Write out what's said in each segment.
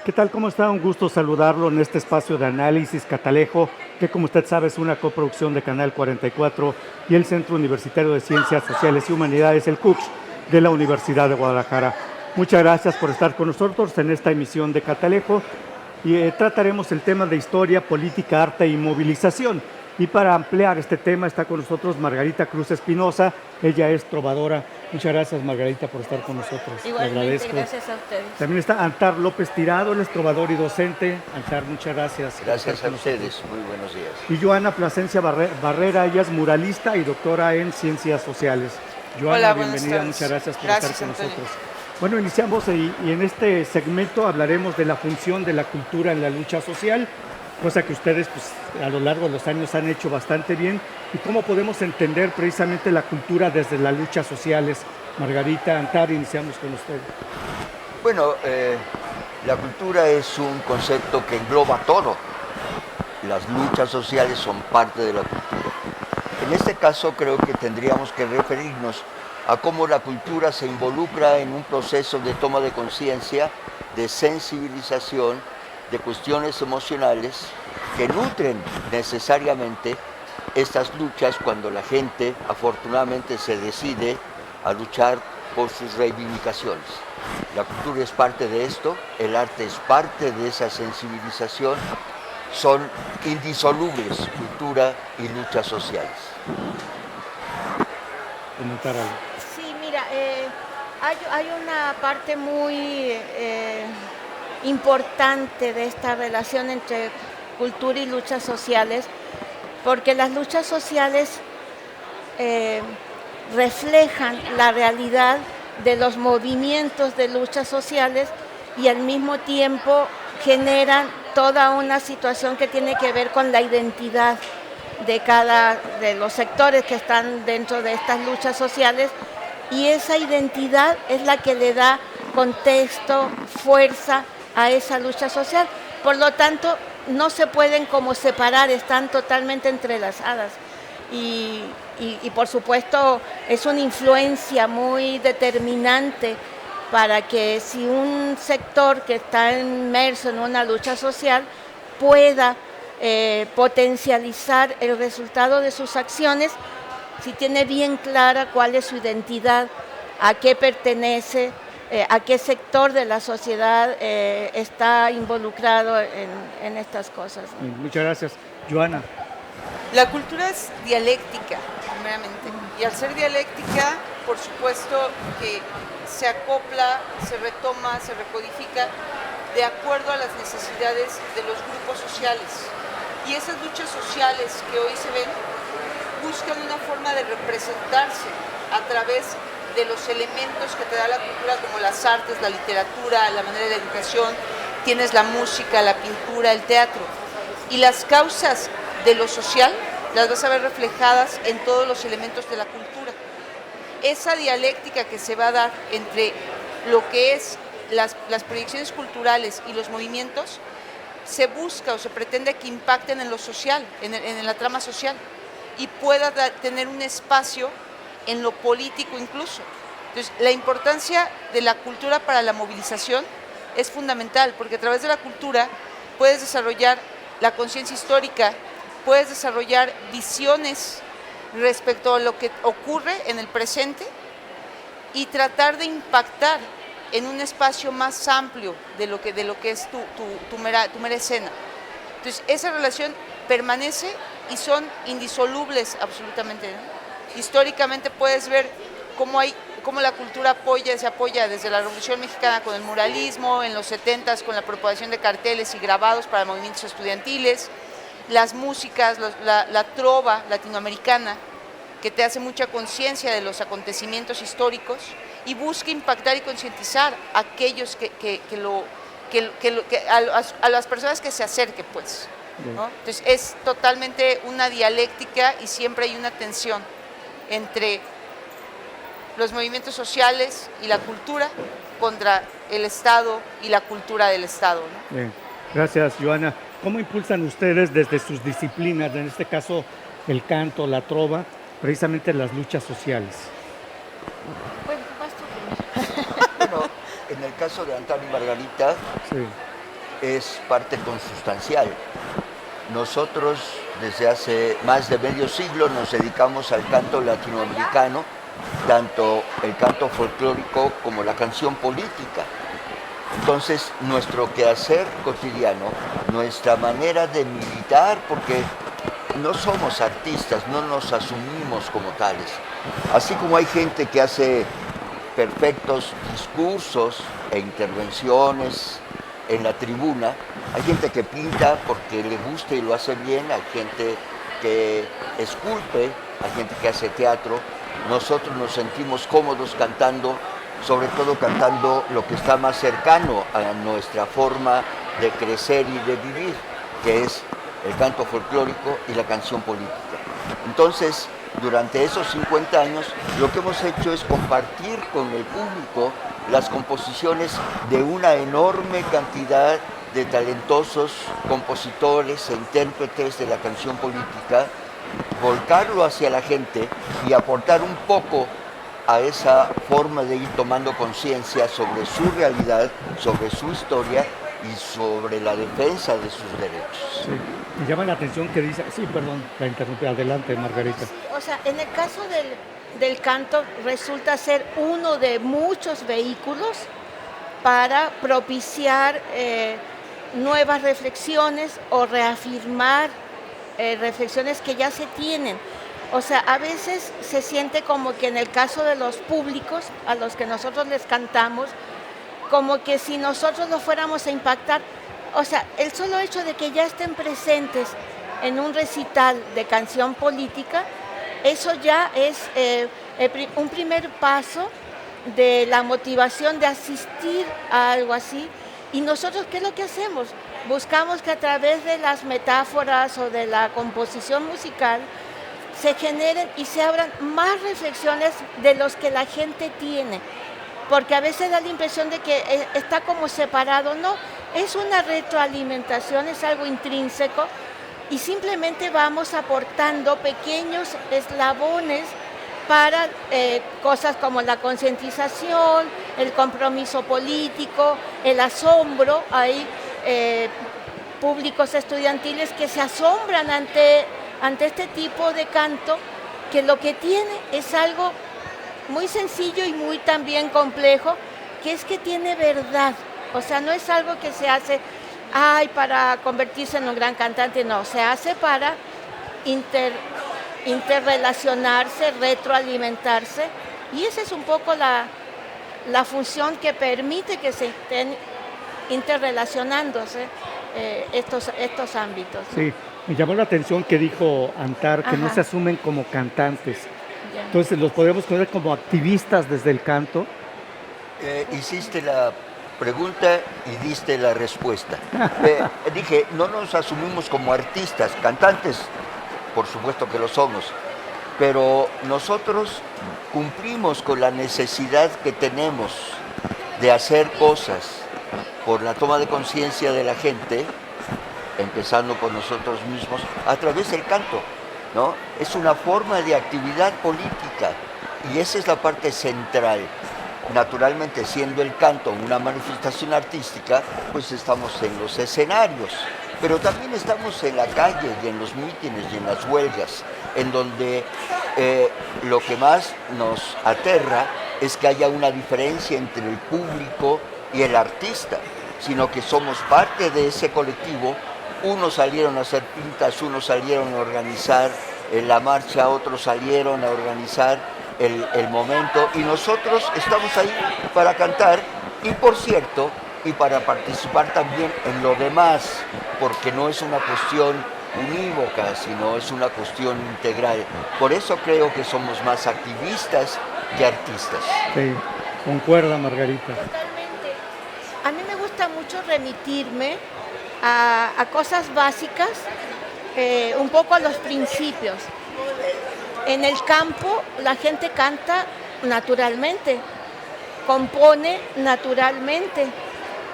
¿Qué tal? ¿Cómo está? Un gusto saludarlo en este espacio de análisis Catalejo, que como usted sabe es una coproducción de Canal 44 y el Centro Universitario de Ciencias Sociales y Humanidades, el CUCH, de la Universidad de Guadalajara. Muchas gracias por estar con nosotros en esta emisión de Catalejo y trataremos el tema de historia, política, arte y movilización. Y para ampliar este tema está con nosotros Margarita Cruz Espinosa, ella es trovadora. Muchas gracias, Margarita, por estar con nosotros. Igualmente, gracias a ustedes. También está Antar López Tirado, él es trovador y docente. Antar, muchas gracias. Gracias a ustedes, muy buenos días. Y Joana Plasencia Barrera, ella es muralista y doctora en Ciencias Sociales. Joana, Hola, bienvenida, muchas gracias por estar con Antonio. nosotros. Bueno, iniciamos y en este segmento hablaremos de la función de la cultura en la lucha social, cosa que ustedes pues, a lo largo de los años han hecho bastante bien, y cómo podemos entender precisamente la cultura desde las luchas sociales. Margarita, Antar, iniciamos con usted. Bueno, la cultura es un concepto que engloba todo. Las luchas sociales son parte de la cultura. En este caso creo que tendríamos que referirnos a cómo la cultura se involucra en un proceso de toma de conciencia, de sensibilización, de cuestiones emocionales que nutren necesariamente estas luchas cuando la gente afortunadamente se decide a luchar por sus reivindicaciones. La cultura es parte de esto, el arte es parte de esa sensibilización, son indisolubles cultura y luchas sociales. Sí, mira, hay una parte muy importante de esta relación entre cultura y luchas sociales, porque las luchas sociales reflejan la realidad de los movimientos de luchas sociales y al mismo tiempo generan toda una situación que tiene que ver con la identidad de los sectores que están dentro de estas luchas sociales, y esa identidad es la que le da contexto, fuerza a esa lucha social. Por lo tanto, no se pueden como separar, están totalmente entrelazadas. Y por supuesto es una influencia muy determinante para que si un sector que está inmerso en una lucha social pueda potencializar el resultado de sus acciones, si tiene bien clara cuál es su identidad, a qué pertenece, a qué sector de la sociedad está involucrado en estas cosas. Muchas gracias. Joana. La cultura es dialéctica, primeramente, y al ser dialéctica, por supuesto que se acopla, se retoma, se recodifica de acuerdo a las necesidades de los grupos sociales. Y esas luchas sociales que hoy se ven buscan una forma de representarse a través de los elementos que te da la cultura, como las artes, la literatura, la manera de educación, tienes la música, la pintura, el teatro. Y las causas de lo social las vas a ver reflejadas en todos los elementos de la cultura. Esa dialéctica que se va a dar entre lo que es las proyecciones culturales y los movimientos, se busca o se pretende que impacten en lo social, en la trama social, y pueda tener un espacio en lo político incluso. Entonces, la importancia de la cultura para la movilización es fundamental, porque a través de la cultura puedes desarrollar la conciencia histórica, puedes desarrollar visiones respecto a lo que ocurre en el presente y tratar de impactar en un espacio más amplio de lo que es tu mera escena. Entonces, esa relación permanece y son indisolubles absolutamente, ¿no? Históricamente puedes ver cómo la cultura se apoya desde la Revolución Mexicana con el muralismo, en los 70s con la propagación de carteles y grabados para movimientos estudiantiles, las músicas, la trova latinoamericana, que te hace mucha conciencia de los acontecimientos históricos y busca impactar y concientizar a aquellos a las personas que se acerquen, pues, ¿no? Entonces es totalmente una dialéctica y siempre hay una tensión entre los movimientos sociales y la cultura contra el Estado y la cultura del Estado, ¿no? Bien. Gracias, Joana. ¿Cómo impulsan ustedes desde sus disciplinas, en este caso el canto, la trova, precisamente las luchas sociales? Bueno, vas tú primero. Bueno, en el caso de Antonio y Margarita, Sí. es parte consustancial. Nosotros desde hace más de medio siglo nos dedicamos al canto latinoamericano, tanto el canto folclórico como la canción política. Entonces, nuestro quehacer cotidiano, nuestra manera de militar, porque no somos artistas, no nos asumimos como tales. Así como hay gente que hace perfectos discursos e intervenciones en la tribuna, hay gente que pinta porque le gusta y lo hace bien, hay gente que esculpe, hay gente que hace teatro. Nosotros nos sentimos cómodos cantando, sobre todo cantando lo que está más cercano a nuestra forma de crecer y de vivir, que es el canto folclórico y la canción política. Entonces, durante esos 50 años, lo que hemos hecho es compartir con el público las composiciones de una enorme cantidad de talentosos compositores e intérpretes de la canción política, volcarlo hacia la gente y aportar un poco a esa forma de ir tomando conciencia sobre su realidad, sobre su historia y sobre la defensa de sus derechos. Sí. Me llama la atención que dice, sí, perdón, la interrumpí, adelante Margarita. O sea, en el caso del canto resulta ser uno de muchos vehículos para propiciar nuevas reflexiones o reafirmar reflexiones que ya se tienen. O sea, a veces se siente como que en el caso de los públicos a los que nosotros les cantamos, como que si nosotros los fuéramos a impactar, o sea, el solo hecho de que ya estén presentes en un recital de canción política, eso ya es un primer paso de la motivación de asistir a algo así. Y nosotros, ¿qué es lo que hacemos? Buscamos que a través de las metáforas o de la composición musical se generen y se abran más reflexiones de los que la gente tiene. Porque a veces da la impresión de que está como separado. No, es una retroalimentación, es algo intrínseco y simplemente vamos aportando pequeños eslabones para cosas como la concientización, el compromiso político, el asombro. Hay públicos estudiantiles que se asombran ante este tipo de canto, que lo que tiene es algo muy sencillo y muy también complejo, que es que tiene verdad. O sea, no es algo que se hace para convertirse en un gran cantante, no, se hace para interrelacionarse, retroalimentarse, y esa es un poco la función que permite que se estén interrelacionándose estos ámbitos. Sí, me llamó la atención que dijo Antar que no se asumen como cantantes. Ya. Entonces, ¿los podríamos conocer como activistas desde el canto? Hiciste la pregunta y diste la respuesta. Dije, no nos asumimos como artistas, cantantes, por supuesto que lo somos, pero nosotros cumplimos con la necesidad que tenemos de hacer cosas por la toma de conciencia de la gente, empezando por nosotros mismos, a través del canto, ¿no? Es una forma de actividad política y esa es la parte central. Naturalmente, siendo el canto una manifestación artística, pues estamos en los escenarios, pero también estamos en la calle y en los mítines y en las huelgas, en donde lo que más nos aterra es que haya una diferencia entre el público y el artista, sino que somos parte de ese colectivo. Unos salieron a hacer pintas, unos salieron a organizar la marcha, otros salieron a organizar el momento, y nosotros estamos ahí para cantar y, por cierto, y para participar también en lo demás, porque no es una cuestión unívoca, sino es una cuestión integral. Por eso creo que somos más activistas que artistas. Sí, concuerda Margarita. Totalmente. A mí me gusta mucho remitirme a cosas básicas, un poco a los principios. En el campo la gente canta naturalmente, compone naturalmente,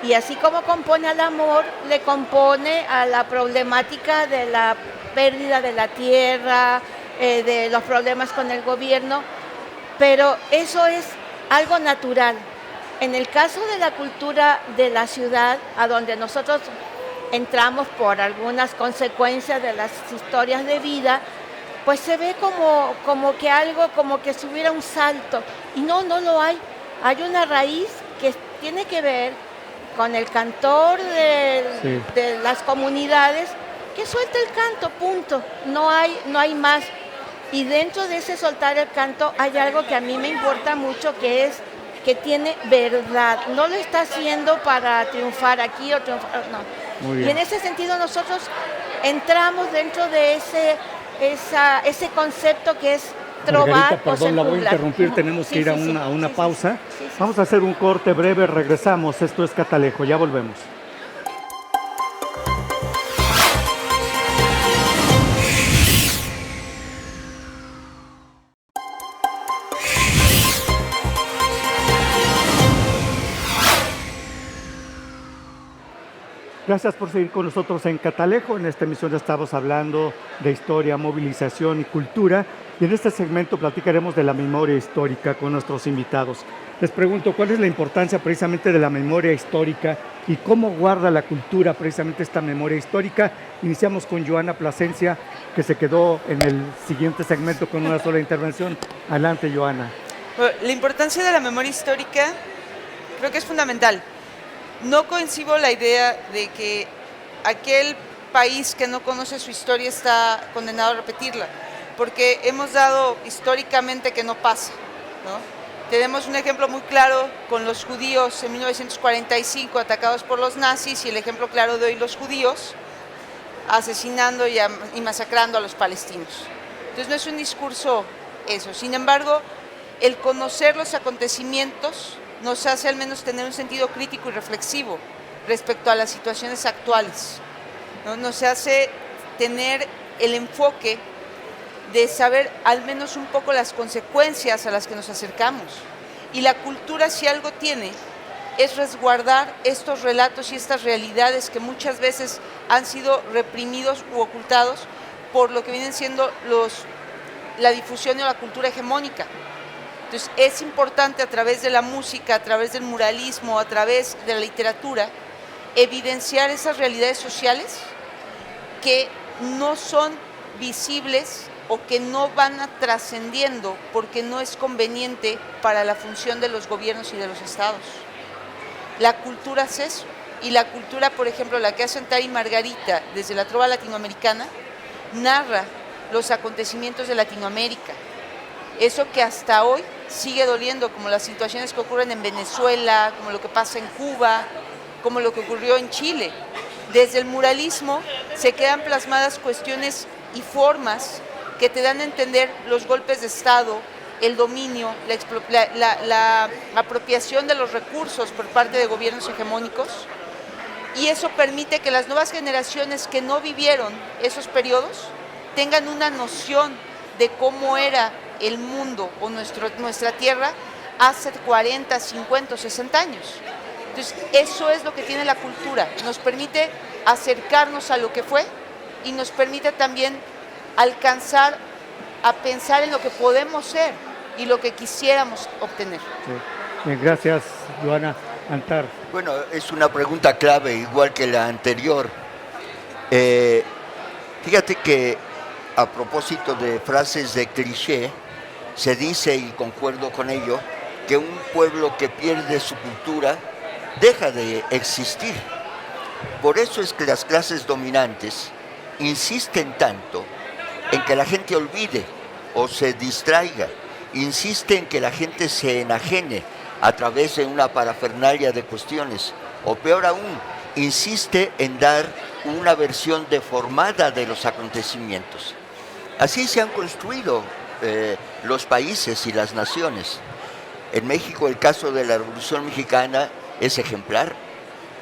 y así como compone al amor, le compone a la problemática de la pérdida de la tierra, de los problemas con el gobierno, pero eso es algo natural. En el caso de la cultura de la ciudad, a donde nosotros entramos por algunas consecuencias de las historias de vida, pues se ve como que algo, como que si hubiera un salto. Y no lo hay. Hay una raíz que tiene que ver con el cantor de las comunidades, que suelta el canto, punto. No hay más. Y dentro de ese soltar el canto hay algo que a mí me importa mucho, que es que tiene verdad. No lo está haciendo para triunfar aquí o triunfar, no. Muy bien. Y en ese sentido nosotros entramos dentro de ese concepto que es trovar. Margarita, o perdón, la voy a circular. interrumpir, tenemos que ir a una pausa. Sí. Vamos a hacer un corte breve, regresamos. Esto es Catalejo, ya volvemos. Gracias por seguir con nosotros en Catalejo. En esta emisión estamos hablando de historia, movilización y cultura. Y en este segmento platicaremos de la memoria histórica con nuestros invitados. Les pregunto, ¿cuál es la importancia precisamente de la memoria histórica y cómo guarda la cultura precisamente esta memoria histórica? Iniciamos con Joana Plasencia, que se quedó en el siguiente segmento con una sola intervención. Adelante, Joana. La importancia de la memoria histórica creo que es fundamental. No concibo la idea de que aquel país que no conoce su historia está condenado a repetirla, porque hemos dado históricamente que no pasa, ¿no? Tenemos un ejemplo muy claro con los judíos en 1945 atacados por los nazis, y el ejemplo claro de hoy, los judíos asesinando y masacrando a los palestinos. Entonces no es un discurso eso. Sin embargo, el conocer los acontecimientos nos hace al menos tener un sentido crítico y reflexivo respecto a las situaciones actuales, ¿no? Nos hace tener el enfoque de saber al menos un poco las consecuencias a las que nos acercamos. Y la cultura, si algo tiene, es resguardar estos relatos y estas realidades que muchas veces han sido reprimidos u ocultados por lo que vienen siendo la difusión de la cultura hegemónica. Entonces es importante, a través de la música, a través del muralismo, a través de la literatura, evidenciar esas realidades sociales que no son visibles o que no van trascendiendo porque no es conveniente para la función de los gobiernos y de los estados. La cultura es eso, y la cultura, por ejemplo, la que hacen Tari y Margarita desde la trova latinoamericana, narra los acontecimientos de Latinoamérica. Eso que hasta hoy sigue doliendo, como las situaciones que ocurren en Venezuela, como lo que pasa en Cuba, como lo que ocurrió en Chile. Desde el muralismo se quedan plasmadas cuestiones y formas que te dan a entender los golpes de Estado, el dominio, la apropiación de los recursos por parte de gobiernos hegemónicos, y eso permite que las nuevas generaciones que no vivieron esos periodos tengan una noción de cómo era el mundo o nuestra tierra hace 40, 50, 60 años. Entonces, eso es lo que tiene la cultura. Nos permite acercarnos a lo que fue y nos permite también alcanzar a pensar en lo que podemos ser y lo que quisiéramos obtener. Sí. Bien, gracias, Joana. Antar. Bueno, es una pregunta clave, igual que la anterior. Fíjate que a propósito de frases de cliché, se dice, y concuerdo con ello, que un pueblo que pierde su cultura deja de existir. Por eso es que las clases dominantes insisten tanto en que la gente olvide o se distraiga, insisten en que la gente se enajene a través de una parafernalia de cuestiones, o peor aún, insiste en dar una versión deformada de los acontecimientos. Así se han construido los países y las naciones. En México el caso de la Revolución Mexicana es ejemplar.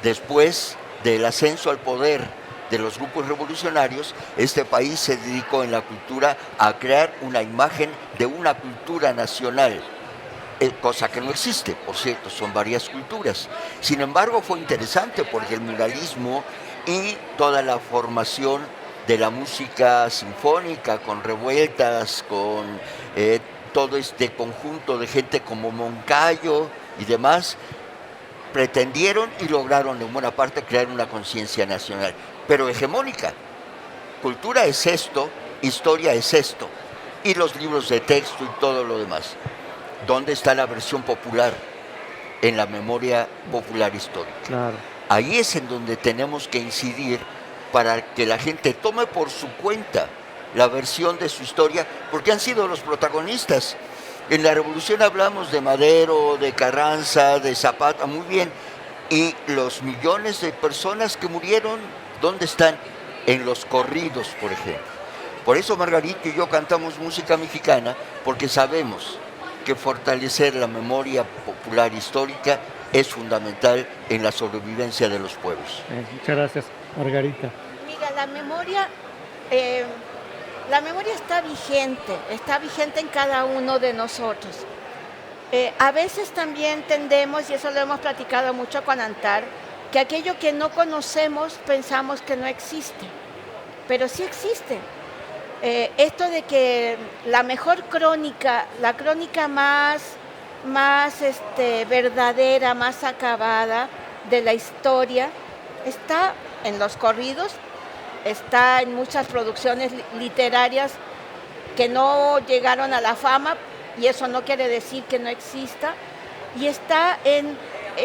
Después del ascenso al poder de los grupos revolucionarios, este país se dedicó en la cultura a crear una imagen de una cultura nacional, cosa que no existe, por cierto, son varias culturas. Sin embargo, fue interesante porque el muralismo y toda la formación de la música sinfónica, con revueltas, con todo este conjunto de gente como Moncayo y demás, pretendieron y lograron en buena parte crear una conciencia nacional, pero hegemónica. Cultura es esto, historia es esto, y los libros de texto y todo lo demás. ¿Dónde está la versión popular? En la memoria popular histórica. Claro. Ahí es en donde tenemos que incidir para que la gente tome por su cuenta la versión de su historia, porque han sido los protagonistas. En la Revolución hablamos de Madero, de Carranza, de Zapata, muy bien, y los millones de personas que murieron, ¿dónde están? En los corridos, por ejemplo. Por eso Margarita y yo cantamos música mexicana, porque sabemos que fortalecer la memoria popular histórica es fundamental en la sobrevivencia de los pueblos. Muchas gracias, Margarita. Mira, la memoria está vigente en cada uno de nosotros. A veces también tendemos, y eso lo hemos platicado mucho con Antar, que aquello que no conocemos pensamos que no existe, pero sí existe. Esto de que la mejor crónica, la crónica más verdadera, más acabada de la historia, está en los corridos, está en muchas producciones literarias que no llegaron a la fama, y eso no quiere decir que no exista, y está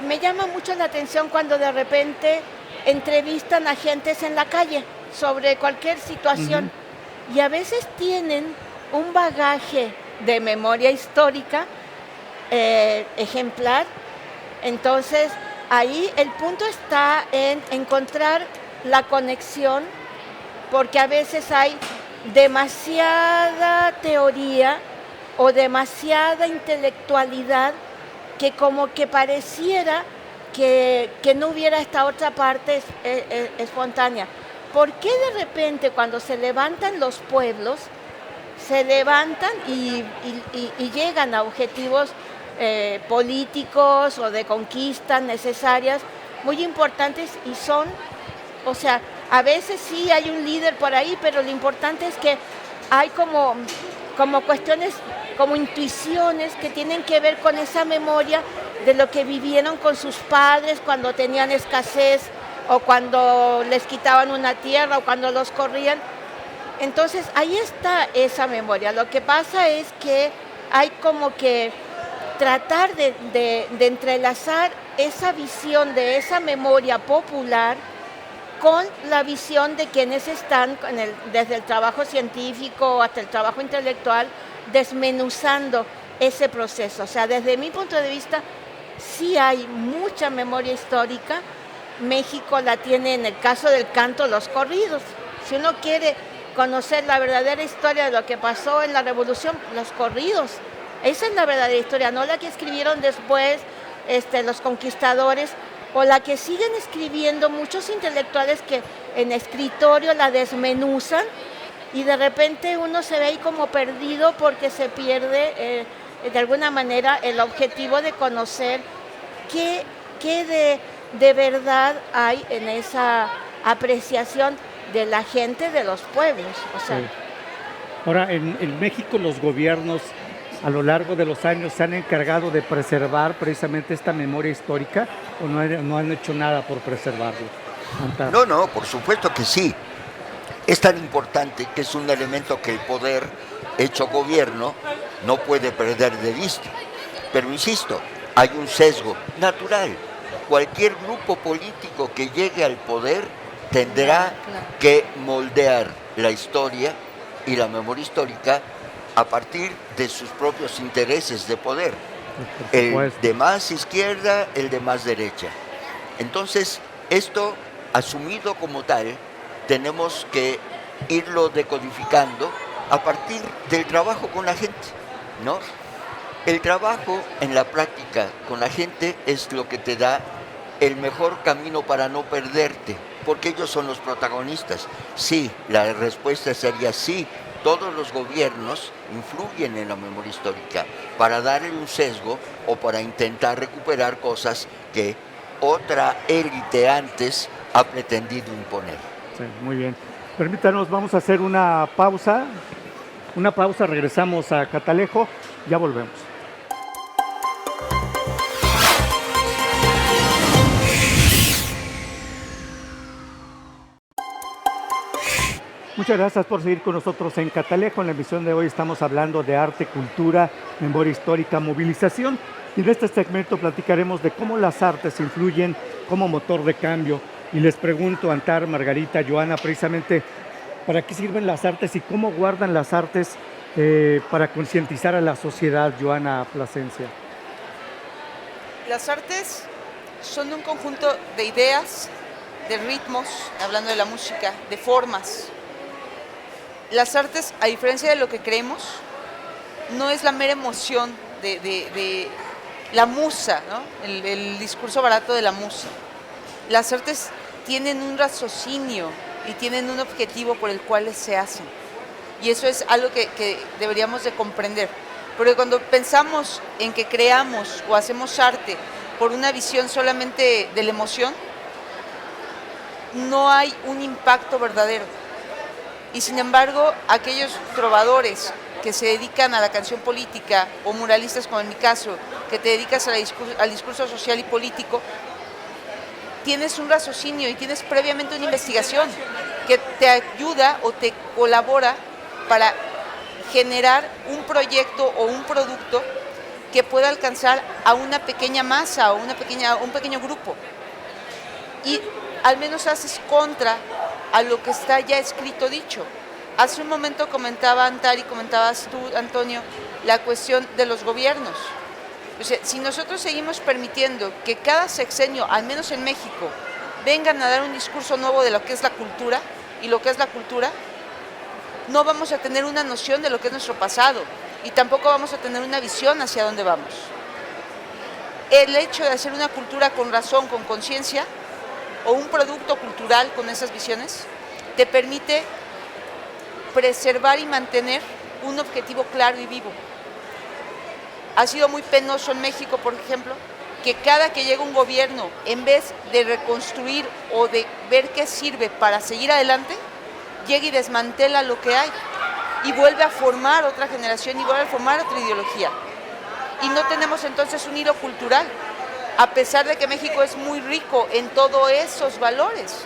me llama mucho la atención cuando de repente entrevistan a gentes en la calle sobre cualquier situación. Y a veces tienen un bagaje de memoria histórica ejemplar. Entonces, ahí el punto está en encontrar la conexión, porque a veces hay demasiada teoría o demasiada intelectualidad que como que pareciera que no hubiera esta otra parte espontánea. ¿Por qué de repente cuando se levantan los pueblos, se levantan y llegan a objetivos políticos o de conquistas necesarias, muy importantes, y o sea, a veces sí hay un líder por ahí, pero lo importante es que hay como cuestiones, como intuiciones que tienen que ver con esa memoria de lo que vivieron con sus padres cuando tenían escasez, o cuando les quitaban una tierra, o cuando los corrían. Entonces, ahí está esa memoria. Lo que pasa es que hay como que tratar de entrelazar esa visión de esa memoria popular con la visión de quienes están desde el trabajo científico hasta el trabajo intelectual, desmenuzando ese proceso. O sea, desde mi punto de vista, sí hay mucha memoria histórica. México la tiene en el caso del canto, los corridos. Si uno quiere conocer la verdadera historia de lo que pasó en la Revolución, los corridos. Esa es la verdadera historia, no la que escribieron después los conquistadores, o la que siguen escribiendo muchos intelectuales que en escritorio la desmenuzan, y de repente uno se ve ahí como perdido porque se pierde de alguna manera el objetivo de conocer qué de verdad hay en esa apreciación de la gente de los pueblos. O sea, sí. Ahora, en México los gobiernos a lo largo de los años se han encargado de preservar precisamente esta memoria histórica, o no han hecho nada por preservarlo. Antar. No, por supuesto que sí. Es tan importante que es un elemento que el poder hecho gobierno no puede perder de vista. Pero insisto, hay un sesgo natural. Cualquier grupo político que llegue al poder tendrá que moldear la historia y la memoria histórica a partir de sus propios intereses de poder. El de más izquierda, el de más derecha. Entonces, esto asumido como tal, tenemos que irlo decodificando a partir del trabajo con la gente, ¿no? El trabajo en la práctica con la gente es lo que te da el mejor camino para no perderte, porque ellos son los protagonistas. Sí, la respuesta sería sí, todos los gobiernos influyen en la memoria histórica para darle un sesgo o para intentar recuperar cosas que otra élite antes ha pretendido imponer. Sí, muy bien. Permítanos, vamos a hacer una pausa. Regresamos a Catalejo, ya volvemos. Muchas gracias por seguir con nosotros en Catalejo. En la emisión de hoy estamos hablando de arte, cultura, memoria histórica, movilización. Y en este segmento platicaremos de cómo las artes influyen como motor de cambio. Y les pregunto, Antar, Margarita, Joana, precisamente, ¿para qué sirven las artes y cómo guardan las artes para concientizar a la sociedad, Joana Plasencia? Las artes son un conjunto de ideas, de ritmos, hablando de la música, de formas. Las artes, a diferencia de lo que creemos, no es la mera emoción de la musa, ¿no? El discurso barato de la musa. Las artes tienen un raciocinio y tienen un objetivo por el cual se hacen. Y eso es algo que deberíamos de comprender. Porque cuando pensamos en que creamos o hacemos arte por una visión solamente de la emoción, no hay un impacto verdadero. Y sin embargo, aquellos trovadores que se dedican a la canción política o muralistas, como en mi caso, que te dedicas al discurso social y político, tienes un raciocinio y tienes previamente una investigación que te ayuda o te colabora para generar un proyecto o un producto que pueda alcanzar a una pequeña masa o un pequeño grupo. Y al menos haces contra a lo que está ya escrito, dicho. Hace un momento comentaba Antar y comentabas tú, Antonio, la cuestión de los gobiernos. O sea, si nosotros seguimos permitiendo que cada sexenio, al menos en México, vengan a dar un discurso nuevo de lo que es la cultura y lo que es la cultura, no vamos a tener una noción de lo que es nuestro pasado y tampoco vamos a tener una visión hacia dónde vamos. El hecho de hacer una cultura con razón, con conciencia, o un producto cultural con esas visiones, te permite preservar y mantener un objetivo claro y vivo. Ha sido muy penoso en México, por ejemplo, que cada que llega un gobierno, en vez de reconstruir o de ver qué sirve para seguir adelante, llega y desmantela lo que hay y vuelve a formar otra generación y vuelve a formar otra ideología. Y no tenemos entonces un hilo cultural, a pesar de que México es muy rico en todos esos valores.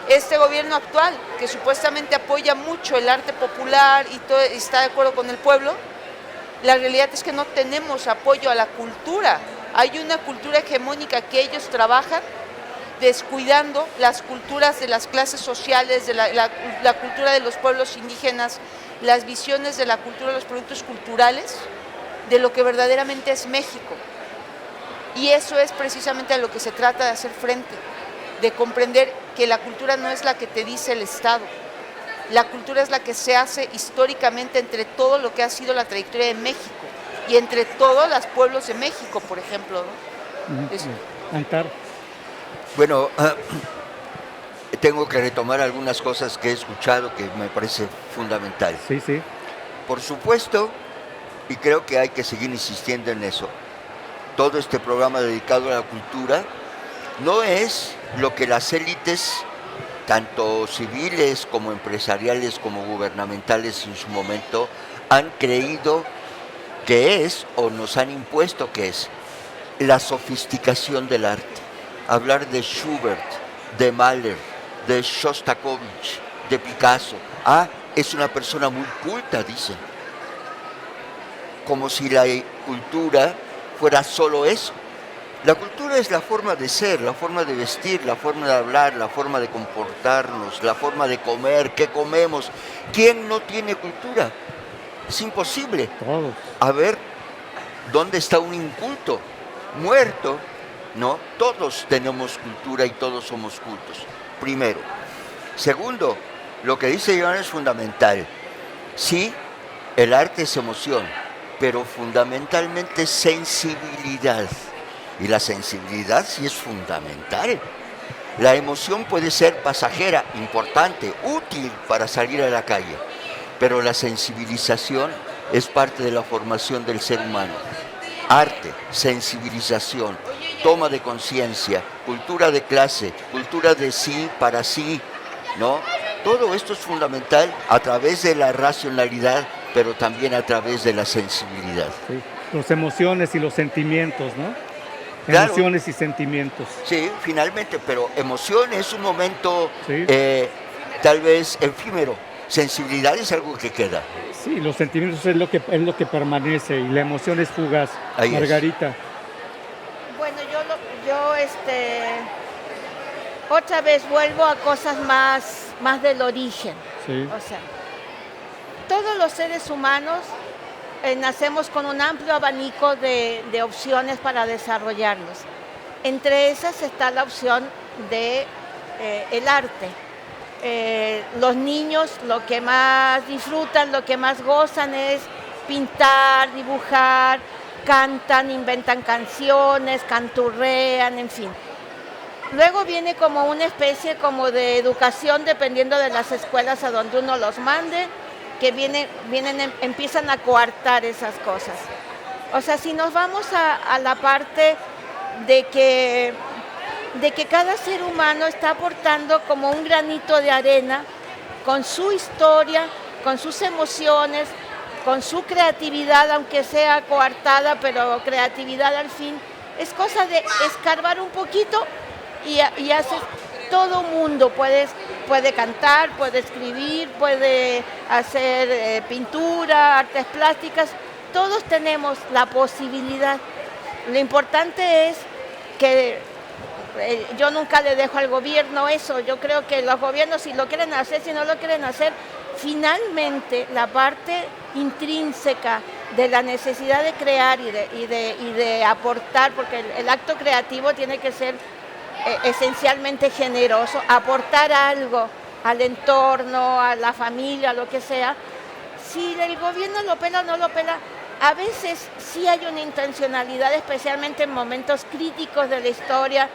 Este gobierno actual, que supuestamente apoya mucho el arte popular y está de acuerdo con el pueblo, la realidad es que no tenemos apoyo a la cultura. Hay una cultura hegemónica que ellos trabajan, descuidando las culturas de las clases sociales, de la cultura de los pueblos indígenas, las visiones de la cultura, los productos culturales, de lo que verdaderamente es México. Y eso es precisamente a lo que se trata de hacer frente, de comprender que la cultura no es la que te dice el Estado. La cultura es la que se hace históricamente entre todo lo que ha sido la trayectoria de México y entre todos los pueblos de México, por ejemplo, ¿no? Antar. Bueno, tengo que retomar algunas cosas que he escuchado que me parece fundamental. Sí, sí. Por supuesto, y creo que hay que seguir insistiendo en eso, todo este programa dedicado a la cultura no es lo que las élites, tanto civiles como empresariales como gubernamentales en su momento, han creído que es o nos han impuesto que es la sofisticación del arte. Hablar de Schubert, de Mahler, de Shostakovich, de Picasso. Es una persona muy culta, dicen. Como si la cultura fuera solo eso. La cultura es la forma de ser, la forma de vestir, la forma de hablar, la forma de comportarnos, la forma de comer, qué comemos. ¿Quién no tiene cultura? Es imposible. Todos. A ver, ¿dónde está un inculto? Muerto, ¿no? Todos tenemos cultura y todos somos cultos. Primero. Segundo, lo que dice Joan es fundamental. Sí, el arte es emoción, pero fundamentalmente sensibilidad. Y la sensibilidad sí es fundamental. La emoción puede ser pasajera, importante, útil para salir a la calle, pero la sensibilización es parte de la formación del ser humano. Arte, sensibilización, toma de conciencia, cultura de clase, cultura de sí para sí, ¿no? Todo esto es fundamental a través de la racionalidad, pero también a través de la sensibilidad. Sí. Las emociones y los sentimientos, ¿no? Claro. Emociones y sentimientos. Sí, finalmente, pero emoción es un momento Sí. tal vez efímero, sensibilidad es algo que queda. Sí, los sentimientos es lo que permanece y la emoción es fugaz. Ahí es. Margarita. Bueno, otra vez vuelvo a cosas más del origen. Sí. O sea, todos los seres humanos nacemos con un amplio abanico de opciones para desarrollarnos. Entre esas está la opción de el arte. Los niños lo que más disfrutan, lo que más gozan es pintar, dibujar, cantan, inventan canciones, canturrean, en fin. Luego viene como una especie como de educación, dependiendo de las escuelas a donde uno los mande, que empiezan a coartar esas cosas. O sea, si nos vamos a la parte de que cada ser humano está aportando como un granito de arena con su historia, con sus emociones, con su creatividad, aunque sea coartada, pero creatividad al fin, es cosa de escarbar un poquito y haces, todo mundo puede cantar, puede escribir, puede hacer pintura, artes plásticas, todos tenemos la posibilidad. Lo importante es que yo nunca le dejo al gobierno eso, yo creo que los gobiernos si lo quieren hacer, si no lo quieren hacer, finalmente la parte intrínseca de la necesidad de crear y de aportar, porque el acto creativo tiene que ser esencialmente generoso, aportar algo al entorno, a la familia, a lo que sea. Si el gobierno lo pela o no lo pela, a veces sí hay una intencionalidad, especialmente en momentos críticos de la historia,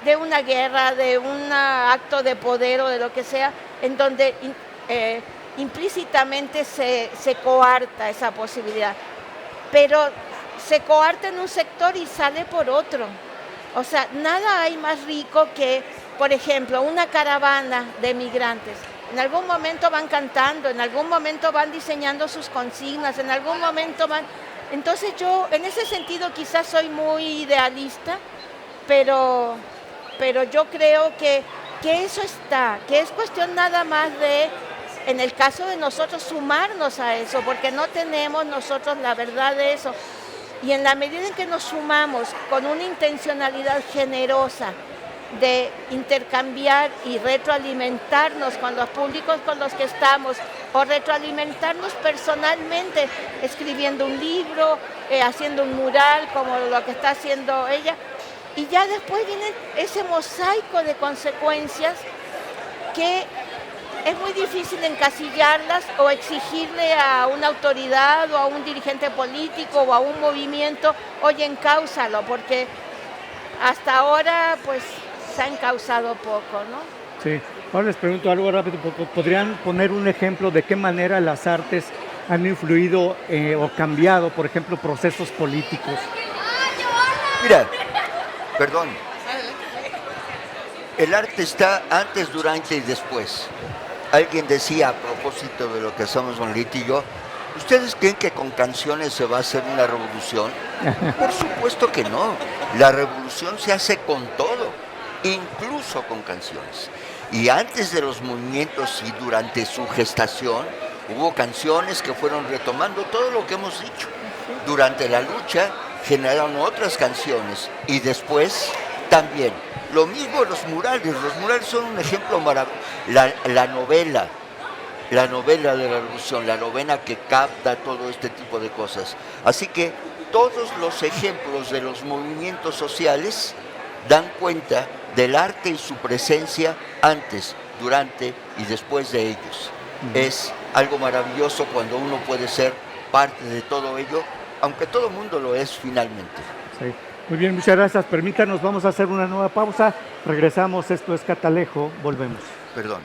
de una guerra, de un acto de poder o de lo que sea, en donde implícitamente se coarta esa posibilidad. Pero se coarta en un sector y sale por otro. O sea, nada hay más rico que, por ejemplo, una caravana de migrantes. En algún momento van cantando, en algún momento van diseñando sus consignas, en algún momento van... Entonces yo, en ese sentido, quizás soy muy idealista, pero yo creo que eso está, que es cuestión nada más de, en el caso de nosotros, sumarnos a eso, porque no tenemos nosotros la verdad de eso. Y en la medida en que nos sumamos con una intencionalidad generosa de intercambiar y retroalimentarnos con los públicos con los que estamos, o retroalimentarnos personalmente, escribiendo un libro, haciendo un mural como lo que está haciendo ella, y ya después viene ese mosaico de consecuencias que es muy difícil encasillarlas o exigirle a una autoridad o a un dirigente político o a un movimiento, oye, encáusalo, porque hasta ahora pues se ha encausado poco, ¿no? Sí, ahora les pregunto algo rápido, ¿podrían poner un ejemplo de qué manera las artes han influido o cambiado, por ejemplo, procesos políticos? Mira, perdón, el arte está antes, durante y después. Alguien decía a propósito de lo que hacemos con Liti y yo, ¿ustedes creen que con canciones se va a hacer una revolución? Por supuesto que no. La revolución se hace con todo, incluso con canciones. Y antes de los movimientos y durante su gestación, hubo canciones que fueron retomando todo lo que hemos dicho. Durante la lucha generaron otras canciones y después también. Lo mismo los murales son un ejemplo maravilloso. La novela de la revolución, la novela que capta todo este tipo de cosas. Así que todos los ejemplos de los movimientos sociales dan cuenta del arte y su presencia antes, durante y después de ellos. Es algo maravilloso cuando uno puede ser parte de todo ello, aunque todo el mundo lo es finalmente. Sí. Muy bien, muchas gracias. Permítanos, vamos a hacer una nueva pausa. Regresamos, esto es Catalejo, volvemos. Perdón.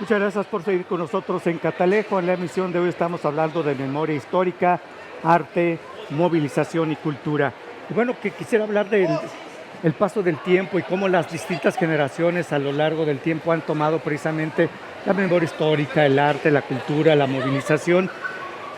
Muchas gracias por seguir con nosotros en Catalejo. En la emisión de hoy estamos hablando de memoria histórica, arte, movilización y cultura. Y bueno, que quisiera hablar del paso del tiempo y cómo las distintas generaciones a lo largo del tiempo han tomado precisamente la memoria histórica, el arte, la cultura, la movilización.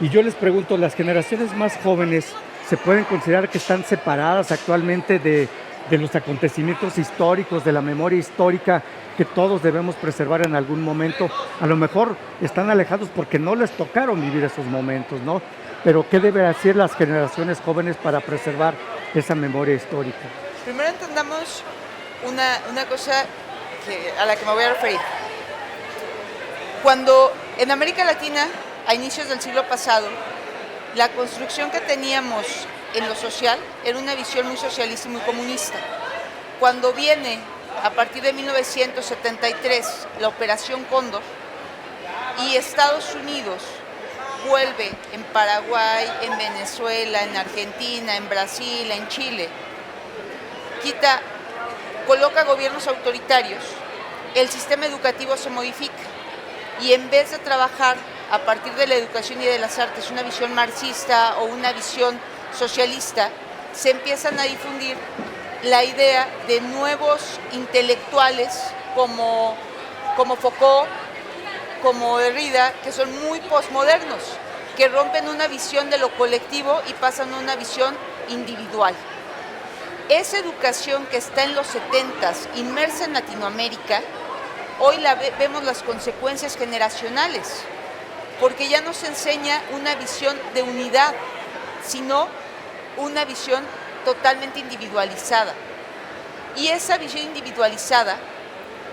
Y yo les pregunto, ¿las generaciones más jóvenes se pueden considerar que están separadas actualmente de los acontecimientos históricos, de la memoria histórica que todos debemos preservar en algún momento? A lo mejor están alejados porque no les tocaron vivir esos momentos, ¿no? Pero ¿qué deben hacer las generaciones jóvenes para preservar esa memoria histórica? Primero entendamos una cosa a la que me voy a referir. Cuando en América Latina, a inicios del siglo pasado, la construcción que teníamos en lo social era una visión muy socialista y muy comunista. Cuando viene, a partir de 1973, la Operación Cóndor, y Estados Unidos vuelve en Paraguay, en Venezuela, en Argentina, en Brasil, en Chile, coloca gobiernos autoritarios, el sistema educativo se modifica y en vez de trabajar a partir de la educación y de las artes una visión marxista o una visión socialista, se empiezan a difundir la idea de nuevos intelectuales como Foucault, como Derrida, que son muy posmodernos, que rompen una visión de lo colectivo y pasan a una visión individual. Esa educación que está en los 70s, inmersa en Latinoamérica, hoy vemos las consecuencias generacionales, porque ya no se enseña una visión de unidad, sino una visión totalmente individualizada. Y esa visión individualizada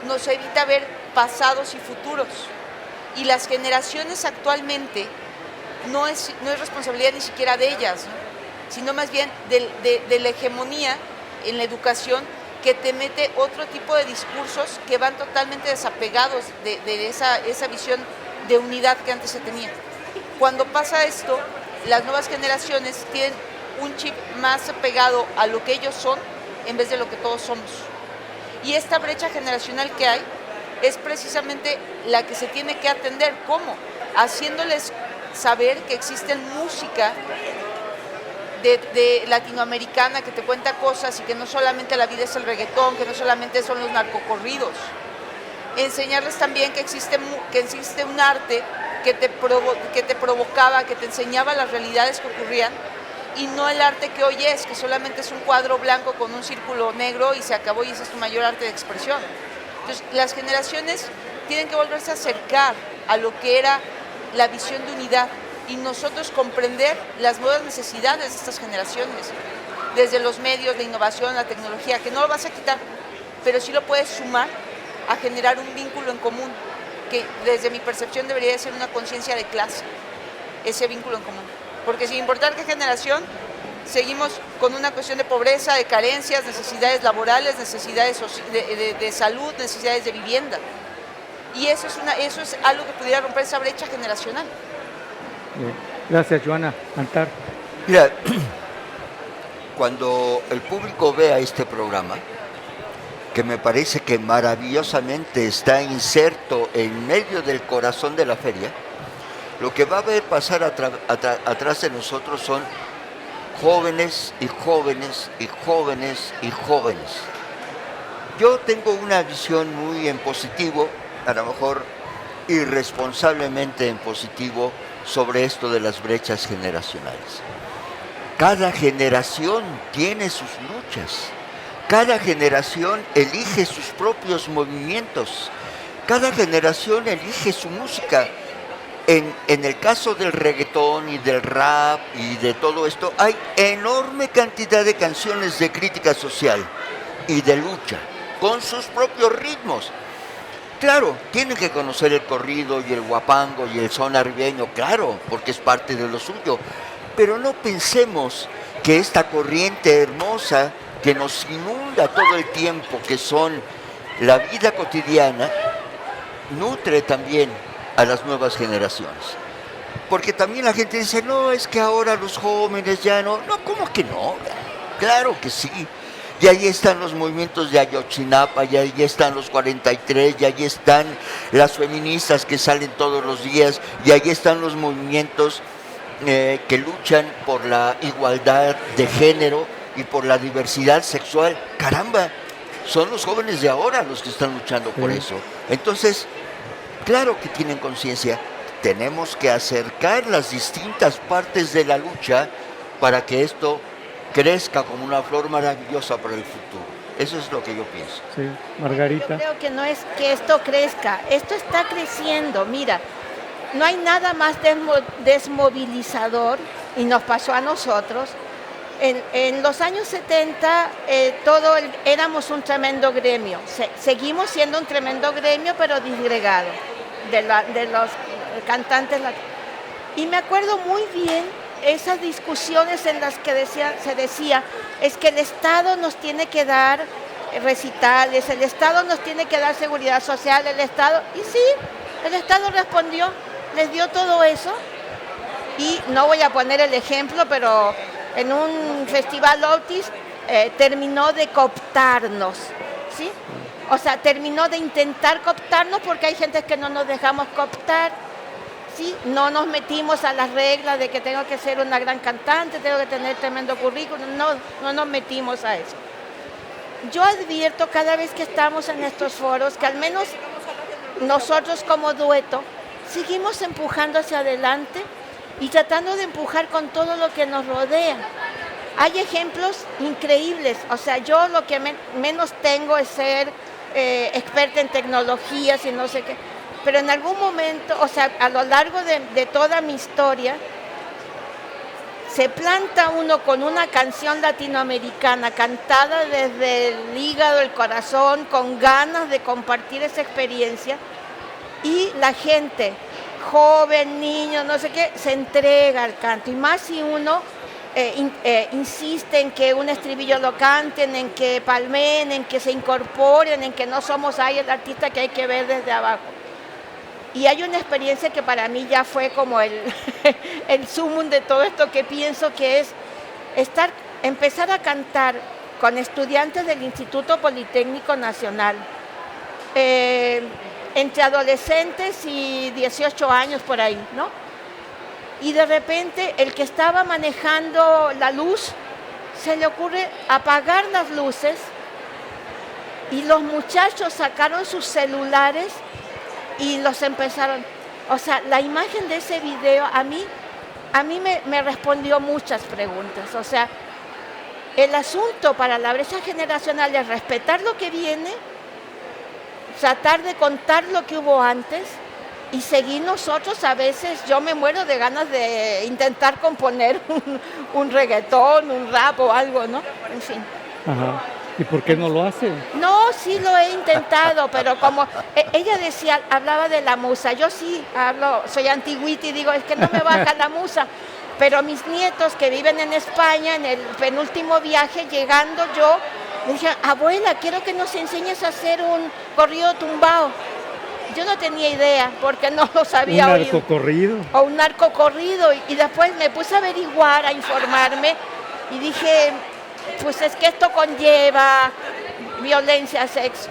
nos evita ver pasados y futuros. Y las generaciones actualmente no es responsabilidad ni siquiera de ellas, ¿no? Sino más bien de la hegemonía en la educación, que te mete otro tipo de discursos que van totalmente desapegados de esa visión de unidad que antes se tenía. Cuando pasa esto, las nuevas generaciones tienen un chip más apegado a lo que ellos son en vez de lo que todos somos. Y esta brecha generacional que hay es precisamente la que se tiene que atender. ¿Cómo? Haciéndoles saber que existe música de latinoamericana que te cuenta cosas y que no solamente la vida es el reggaetón, que no solamente son los narcocorridos. Enseñarles también que existe un arte que te provocaba, que te enseñaba las realidades que ocurrían, y no el arte que hoy es, que solamente es un cuadro blanco con un círculo negro y se acabó y ese es tu mayor arte de expresión. Entonces, las generaciones tienen que volverse a acercar a lo que era la visión de unidad y nosotros comprender las nuevas necesidades de estas generaciones, desde los medios, la innovación, la tecnología, que no lo vas a quitar, pero sí lo puedes sumar a generar un vínculo en común, que desde mi percepción debería de ser una conciencia de clase, ese vínculo en común. Porque sin importar qué generación, seguimos con una cuestión de pobreza, de carencias, necesidades laborales, necesidades de salud, necesidades de vivienda. Y eso es algo que pudiera romper esa brecha generacional. Gracias, Joana. Antar. Mira, cuando el público vea este programa, que me parece que maravillosamente está inserto en medio del corazón de la feria, lo que va a ver pasar atrás de nosotros son jóvenes y jóvenes y jóvenes y jóvenes. Yo tengo una visión muy en positivo, a lo mejor irresponsablemente en positivo, sobre esto de las brechas generacionales. Cada generación tiene sus luchas, cada generación elige sus propios movimientos, cada generación elige su música. En el caso del reggaetón y del rap y de todo esto, hay enorme cantidad de canciones de crítica social y de lucha, con sus propios ritmos. Claro, tienen que conocer el corrido y el guapango y el son arribeño, claro, porque es parte de lo suyo. Pero no pensemos que esta corriente hermosa que nos inunda todo el tiempo, que son la vida cotidiana, nutre también a las nuevas generaciones. Porque también la gente dice, no, es que ahora los jóvenes ya no. No, ¿cómo que no? Claro que sí. Y ahí están los movimientos de Ayotzinapa, y ahí están los 43, y ahí están las feministas que salen todos los días, y ahí están los movimientos que luchan por la igualdad de género y por la diversidad sexual. Caramba, son los jóvenes de ahora los que están luchando por eso. Entonces, Claro que tienen conciencia. Tenemos que acercar las distintas partes de la lucha para que esto crezca como una flor maravillosa para el futuro. Eso es lo que yo pienso. Sí, Margarita. Yo creo que no es que esto crezca, esto está creciendo. Mira, no hay nada más desmovilizador, y nos pasó a nosotros. En los años 70 éramos un tremendo gremio. Seguimos siendo un tremendo gremio, pero disgregado de los cantantes. Y me acuerdo muy bien esas discusiones en las que se decía, es que el Estado nos tiene que dar recitales, el Estado nos tiene que dar seguridad social, el Estado... Y sí, el Estado respondió, les dio todo eso. Y no voy a poner el ejemplo, pero en un festival Otis terminó de cooptarnos, ¿sí? O sea, terminó de intentar cooptarnos porque hay gente que no nos dejamos cooptar, ¿sí? No nos metimos a las reglas de que tengo que ser una gran cantante, tengo que tener tremendo currículum, no nos metimos a eso. Yo advierto cada vez que estamos en estos foros que al menos nosotros como dueto seguimos empujando hacia adelante y tratando de empujar con todo lo que nos rodea. Hay ejemplos increíbles, o sea, yo lo que menos tengo es ser experta en tecnologías y no sé qué, pero en algún momento, o sea, a lo largo de toda mi historia, se planta uno con una canción latinoamericana cantada desde el hígado, el corazón, con ganas de compartir esa experiencia, y la gente, joven, niño, no sé qué, se entrega al canto. Y más si uno insiste en que un estribillo lo canten, en que palmeen, en que se incorporen, en que no somos ahí el artista que hay que ver desde abajo. Y hay una experiencia que para mí ya fue como el sumum de todo esto, que pienso que es empezar a cantar con estudiantes del Instituto Politécnico Nacional, entre adolescentes y 18 años por ahí, ¿no? Y de repente el que estaba manejando la luz, se le ocurre apagar las luces, y los muchachos sacaron sus celulares y los empezaron. O sea, la imagen de ese video a mí me respondió muchas preguntas. O sea, el asunto para la brecha generacional es respetar lo que viene, tratar de contar lo que hubo antes y seguir nosotros. A veces yo me muero de ganas de intentar componer un reggaetón, un rap o algo, ¿no? En fin. Ajá. ¿Y por qué no lo hace? No, sí lo he intentado, pero como ella decía, hablaba de la musa, yo sí hablo, soy antigüita y digo, es que no me baja la musa, pero mis nietos que viven en España, en el penúltimo viaje, llegando yo, me decían, abuela, quiero que nos enseñes a hacer un corrido tumbado. Yo no tenía idea, porque no lo sabía oír. ¿Un narcocorrido? O un narcocorrido, y después me puse a averiguar, a informarme, y dije, pues es que esto conlleva violencia, sexo,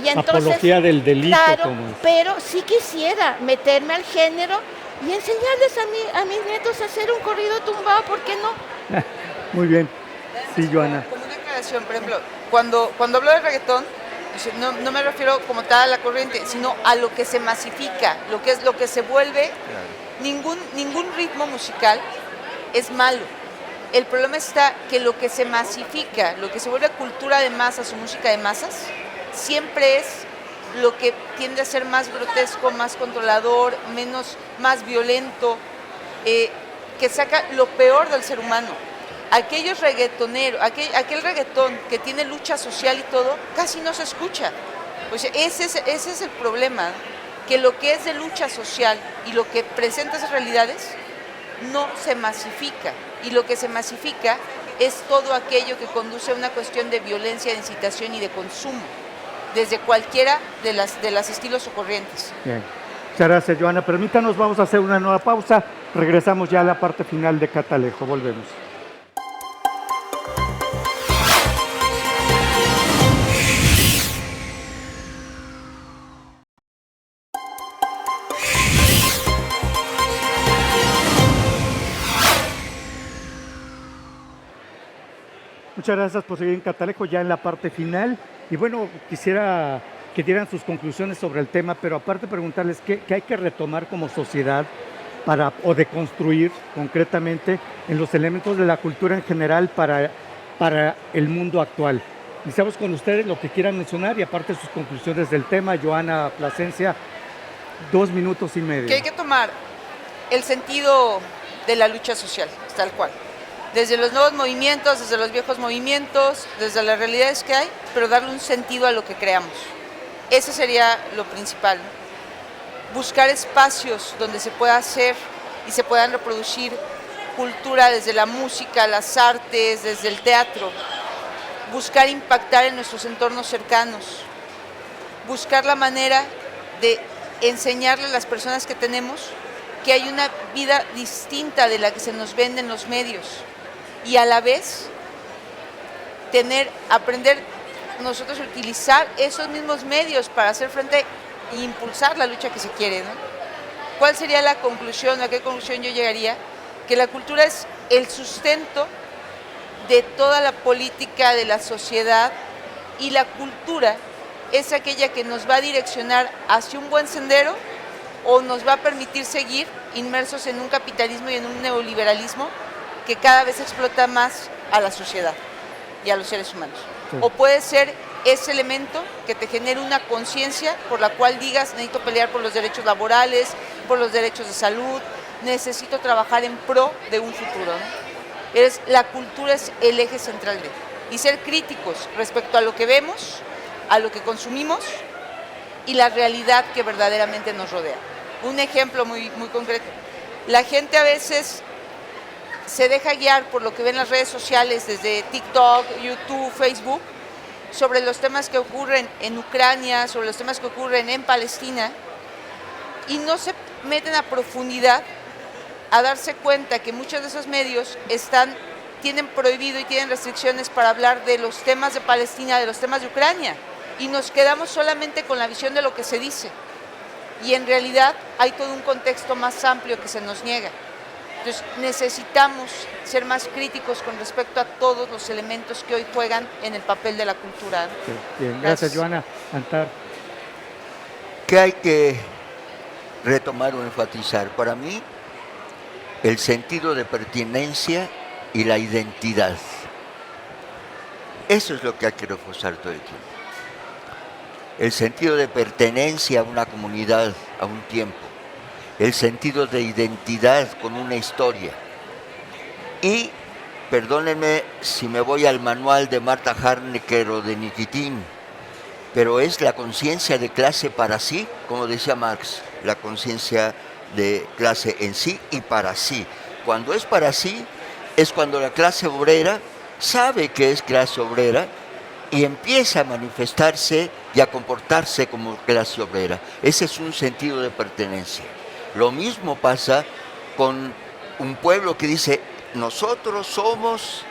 y entonces, apología del delito. Claro, como es. pero sí quisiera meterme al género y enseñarles a mis nietos a hacer un corrido tumbado, ¿por qué no? Muy bien. Sí, Joana. Como una aclaración, por ejemplo, cuando hablo de reggaetón, no me refiero como tal a la corriente, sino a lo que se masifica, lo que se vuelve. Claro. Ningún ritmo musical es malo. El problema está que lo que se masifica, lo que se vuelve cultura de masas o música de masas, siempre es lo que tiende a ser más grotesco, más controlador, más violento, que saca lo peor del ser humano. Aquellos reggaetoneros, aquel reggaetón que tiene lucha social y todo, casi no se escucha. O sea, ese es el problema, que lo que es de lucha social y lo que presenta esas realidades no se masifica. Y lo que se masifica es todo aquello que conduce a una cuestión de violencia, de incitación y de consumo, desde cualquiera de las estilos o corrientes. Bien. Muchas gracias, Joana. Permítanos, vamos a hacer una nueva pausa. Regresamos ya a la parte final de Catalejo. Volvemos. Muchas gracias por seguir en Catalejo ya en la parte final. Y bueno, quisiera que dieran sus conclusiones sobre el tema, pero aparte preguntarles qué hay que retomar como sociedad o deconstruir concretamente en los elementos de la cultura en general para el mundo actual. Iniciamos con ustedes lo que quieran mencionar y aparte sus conclusiones del tema. Joana Plasencia, 2 minutos y medio. Que hay que tomar el sentido de la lucha social, tal cual. Desde los nuevos movimientos, desde los viejos movimientos, desde las realidades que hay, pero darle un sentido a lo que creamos. Ese sería lo principal. Buscar espacios donde se pueda hacer y se puedan reproducir cultura desde la música, las artes, desde el teatro. Buscar impactar en nuestros entornos cercanos. Buscar la manera de enseñarle a las personas que tenemos que hay una vida distinta de la que se nos vende en los medios y a la vez aprender nosotros a utilizar esos mismos medios para hacer frente e impulsar la lucha que se quiere, ¿no? ¿Cuál sería la conclusión? ¿A qué conclusión yo llegaría? Que la cultura es el sustento de toda la política de la sociedad y la cultura es aquella que nos va a direccionar hacia un buen sendero o nos va a permitir seguir inmersos en un capitalismo y en un neoliberalismo que cada vez explota más a la sociedad y a los seres humanos. Sí. O puede ser ese elemento que te genere una conciencia por la cual digas, necesito pelear por los derechos laborales, por los derechos de salud, necesito trabajar en pro de un futuro, ¿no? La cultura es el eje central de, y ser críticos respecto a lo que vemos, a lo que consumimos y la realidad que verdaderamente nos rodea. Un ejemplo muy, muy concreto. La gente a veces se deja guiar por lo que ven en las redes sociales, desde TikTok, YouTube, Facebook, sobre los temas que ocurren en Ucrania, sobre los temas que ocurren en Palestina, y no se meten a profundidad a darse cuenta que muchos de esos medios tienen prohibido y tienen restricciones para hablar de los temas de Palestina, de los temas de Ucrania, y nos quedamos solamente con la visión de lo que se dice. Y en realidad hay todo un contexto más amplio que se nos niega. Entonces necesitamos ser más críticos con respecto a todos los elementos que hoy juegan en el papel de la cultura. Sí, bien, gracias Joana. Antar. ¿Qué hay que retomar o enfatizar? Para mí, el sentido de pertenencia y la identidad. Eso es lo que hay que reforzar todo el tiempo. El sentido de pertenencia a una comunidad, a un tiempo. El sentido de identidad con una historia. Y, perdónenme si me voy al manual de Marta Harnecker o de Nikitin, pero es la conciencia de clase para sí, como decía Marx, la conciencia de clase en sí y para sí. Cuando es para sí, es cuando la clase obrera sabe que es clase obrera y empieza a manifestarse y a comportarse como clase obrera. Ese es un sentido de pertenencia. Lo mismo pasa con un pueblo que dice, nosotros somos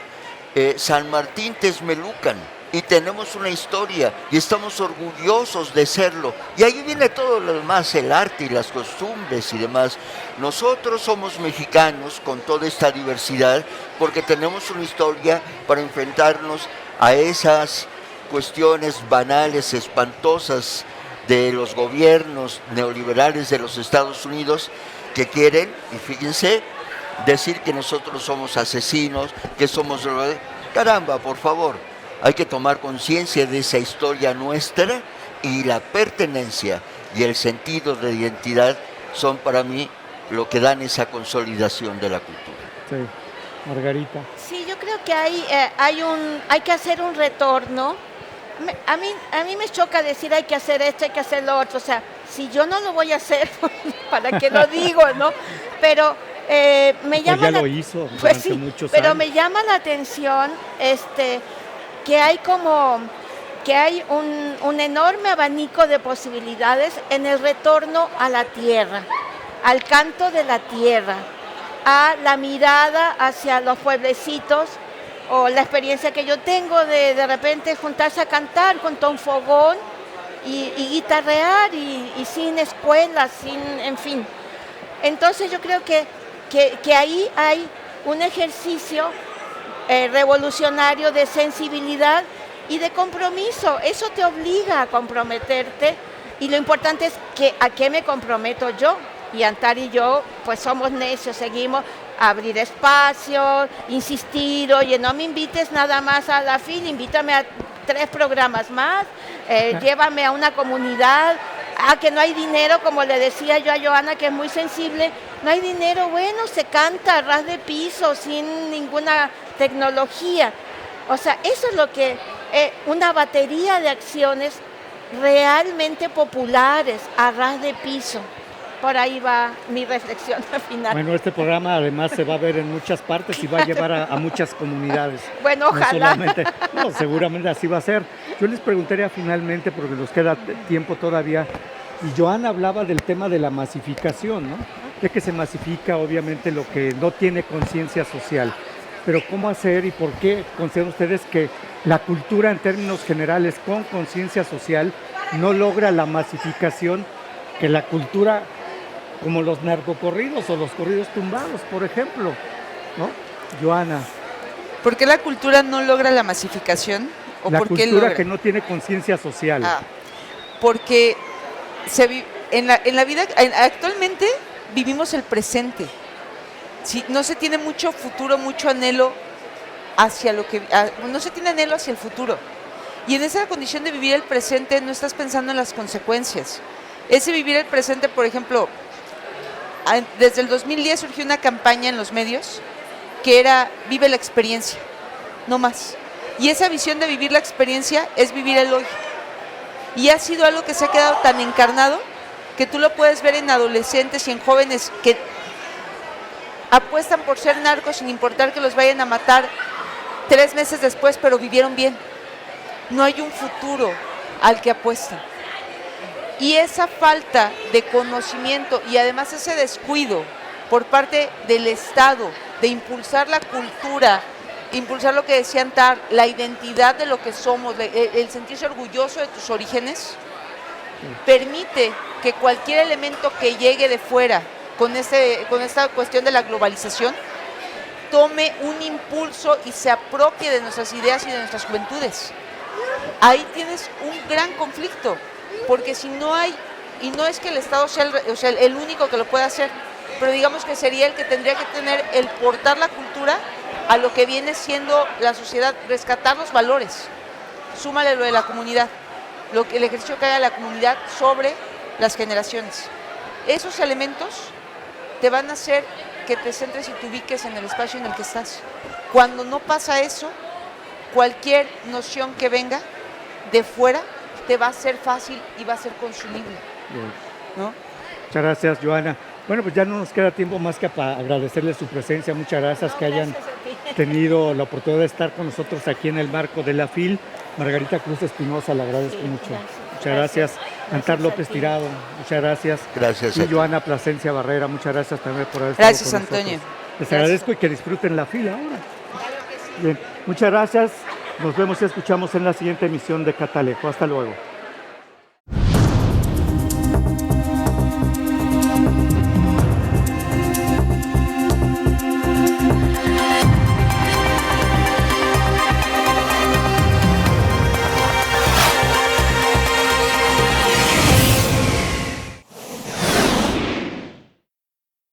San Martín Texmelucan y tenemos una historia y estamos orgullosos de serlo. Y ahí viene todo lo demás, el arte y las costumbres y demás. Nosotros somos mexicanos con toda esta diversidad porque tenemos una historia para enfrentarnos a esas cuestiones banales, espantosas de los gobiernos neoliberales de los Estados Unidos que quieren, y fíjense, decir que nosotros somos asesinos, que somos... Caramba, por favor, hay que tomar conciencia de esa historia nuestra y la pertenencia y el sentido de identidad son para mí lo que dan esa consolidación de la cultura. Sí, Margarita. Sí, yo creo que hay que hacer un retorno. A mí me choca decir hay que hacer esto, hay que hacer lo otro. O sea, si yo no lo voy a hacer, ¿para qué lo digo, no? Pero me llama ya lo hizo durante muchos años. Me llama la atención que hay un enorme abanico de posibilidades en el retorno a la tierra, al canto de la tierra, a la mirada hacia los pueblecitos, o la experiencia que yo tengo de repente juntarse a cantar junto a un fogón y guitarrear y sin escuelas, en fin. Entonces yo creo que ahí hay un ejercicio revolucionario de sensibilidad y de compromiso. Eso te obliga a comprometerte y lo importante es que a qué me comprometo yo. Y Antar y yo pues somos necios, seguimos a abrir espacios, insistir, oye, no me invites nada más a la FIL, invítame a 3 programas más, llévame a una comunidad. Que no hay dinero, como le decía yo a Joana, que es muy sensible, no hay dinero, bueno, se canta a ras de piso, sin ninguna tecnología. O sea, eso es lo que, una batería de acciones realmente populares, a ras de piso. Por ahí va mi reflexión final. Bueno, este programa además se va a ver en muchas partes y va a llevar a muchas comunidades. Bueno, ojalá. No, seguramente así va a ser. Yo les preguntaría finalmente, porque nos queda tiempo todavía, y Joana hablaba del tema de la masificación, ¿no? De que se masifica obviamente lo que no tiene conciencia social. Pero ¿cómo hacer y por qué consideran ustedes que la cultura en términos generales con conciencia social no logra la masificación que la cultura, como los narcocorridos o los corridos tumbados, por ejemplo, ¿no? Joana. ¿Por qué la cultura no logra la masificación? ¿O la por qué cultura logra? Que no tiene conciencia social. Porque en la vida, actualmente vivimos el presente. Sí, no se tiene mucho futuro, mucho anhelo hacia no se tiene anhelo hacia el futuro. Y en esa condición de vivir el presente no estás pensando en las consecuencias. Ese vivir el presente, por ejemplo, desde el 2010 surgió una campaña en los medios que era vive la experiencia, no más. Y esa visión de vivir la experiencia es vivir el hoy. Y ha sido algo que se ha quedado tan encarnado que tú lo puedes ver en adolescentes y en jóvenes que apuestan por ser narcos sin importar que los vayan a matar 3 meses después, pero vivieron bien. No hay un futuro al que apuestan. Y esa falta de conocimiento y además ese descuido por parte del Estado de impulsar la cultura, impulsar lo que decía Antar, la identidad de lo que somos, el sentirse orgulloso de tus orígenes, permite que cualquier elemento que llegue de fuera con esta cuestión de la globalización tome un impulso y se apropie de nuestras ideas y de nuestras juventudes. Ahí tienes un gran conflicto, porque si no hay, y no es que el Estado sea el único que lo pueda hacer, pero digamos que sería el que tendría que tener el portar la cultura a lo que viene siendo la sociedad, rescatar los valores. Súmale lo de la comunidad, el ejercicio que haga la comunidad sobre las generaciones. Esos elementos te van a hacer que te centres y te ubiques en el espacio en el que estás. Cuando no pasa eso, cualquier noción que venga de fuera te va a ser fácil y va a ser consumible. ¿No? Muchas gracias, Joana. Bueno, pues ya no nos queda tiempo más que para agradecerles su presencia. Muchas gracias que hayan tenido la oportunidad de estar con nosotros aquí en el marco de la FIL. Margarita Cruz Espinosa, le agradezco mucho. Muchas gracias. Antar López Tirado, muchas gracias. Gracias. Y Joana Plasencia Barrera, muchas gracias también por haber estado con nosotros. Gracias, Antonio. Les agradezco y que disfruten la FIL ahora. Bien, muchas gracias. Nos vemos y escuchamos en la siguiente emisión de Catalejo. Hasta luego.